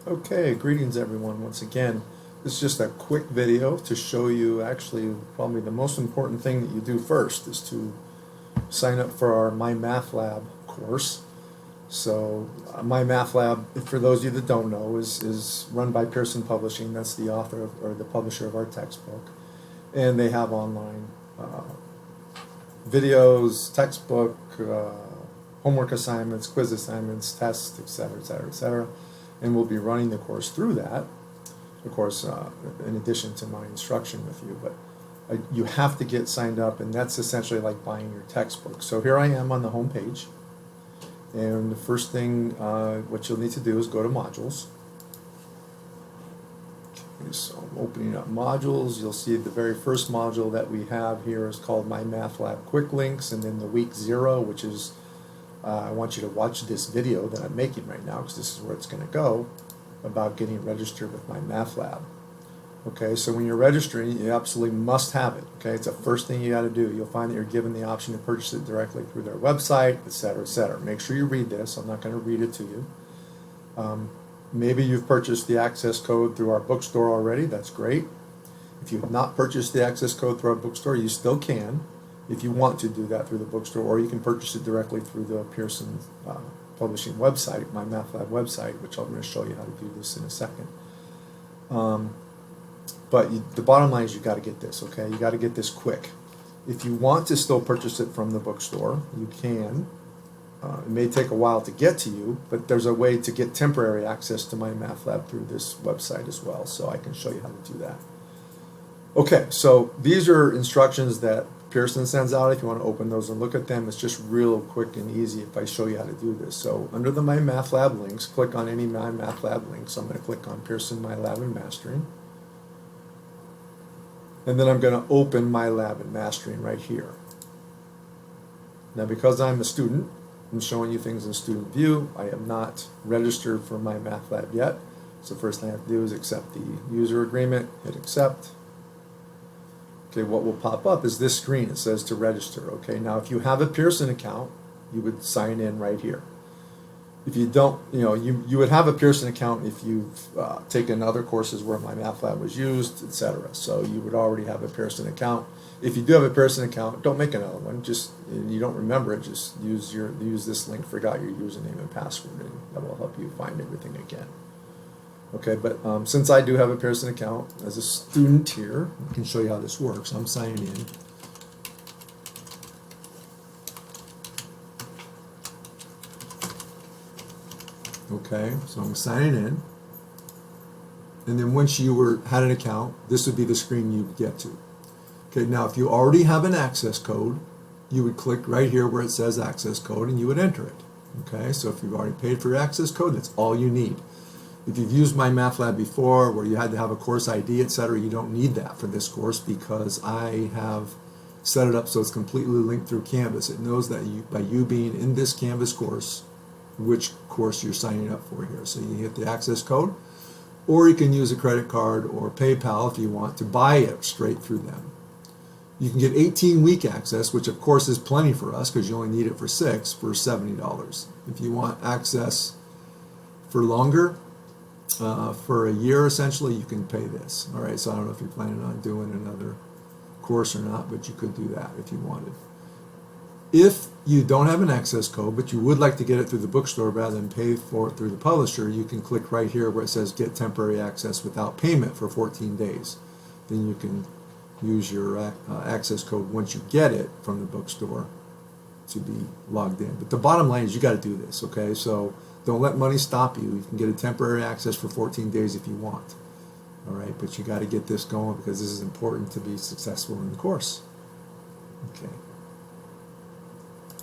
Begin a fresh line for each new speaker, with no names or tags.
Okay, greetings everyone once again. This is just a quick video to show you actually probably the most important thing that you do first is to sign up for our MyMathLab course. So MyMathLab, for those of you that don't know, is run by Pearson Publishing. That's the author of, or the publisher of our textbook. And they have online videos, textbook, homework assignments, quiz assignments, tests, etc., etc., etc. And we'll be running the course through that, of course, in addition to my instruction with you. But you have to get signed up, and that's essentially like buying your textbook. So here I am on the home page, and the first thing what you'll need to do is go to modules. Okay, so I'm opening up modules. You'll see the very first module that we have here is called MyMathLab Quick Links, and then the week 0, which is I want you to watch this video that I'm making right now because this is where it's going to go about getting registered with MyMathLab. Okay, so when you're registering, you absolutely must have it. Okay, it's the first thing you got to do. You'll find that you're given the option to purchase it directly through their website, etc., etc. Make sure you read this. I'm not going to read it to you. Maybe you've purchased the access code through our bookstore already. That's great. If you have not purchased the access code through our bookstore, you still can, if you want to do that through the bookstore, or you can purchase it directly through the Pearson Publishing website, MyMathLab website, which I'm going to show you how to do this in a second. But the bottom line is you got to get this, okay? You got to get this quick. If you want to still purchase it from the bookstore, you can. It may take a while to get to you, but there's a way to get temporary access to MyMathLab through this website as well, so I can show you how to do that. Okay, so these are instructions that Pearson sends out. If you want to open those and look at them, it's just real quick and easy if I show you how to do this. So under the MyMathLab links, click on any MyMathLab link. So I'm going to click on Pearson MyLab and Mastering. And then I'm going to open MyLab and Mastering right here. Now because I'm a student, I'm showing you things in student view. I am not registered for MyMathLab yet. So first thing I have to do is accept the user agreement, hit accept. Okay, what will pop up is this screen. It says to register. Okay, now if you have a Pearson account, you would sign in right here. If you don't, you would have a Pearson account if you've taken other courses where MyMathLab was used, etc. So you would already have a Pearson account. If you do have a Pearson account, don't make another one. Just you don't remember it, just use this link. Forgot your username and password, and that will help you find everything again. Okay, but since I do have a Pearson account as a student here, I can show you how this works. I'm signing in. Okay, so I'm signing in. And then once you had an account, this would be the screen you would get to. Okay, now if you already have an access code, you would click right here where it says access code and you would enter it. Okay, so if you've already paid for your access code, that's all you need. If you've used MyMathLab before where you had to have a course ID, etc., you don't need that for this course because I have set it up so it's completely linked through Canvas. It knows that by you being in this Canvas course, which course you're signing up for here. So you hit the access code, or you can use a credit card or PayPal if you want to buy it straight through them. You can get 18-week access, which of course is plenty for us because you only need it for 6 for $70. If you want access for longer, for a year essentially, you can pay this. All right, so I don't know if you're planning on doing another course or not, but you could do that if you wanted. If you don't have an access code, but you would like to get it through the bookstore rather than pay for it through the publisher, you can click right here where it says get temporary access without payment for 14 days. Then you can use your access code once you get it from the bookstore to be logged in. But the bottom line is you got to do this, okay? So don't let money stop you. You can get a temporary access for 14 days if you want. All right, but you got to get this going because this is important to be successful in the course. Okay.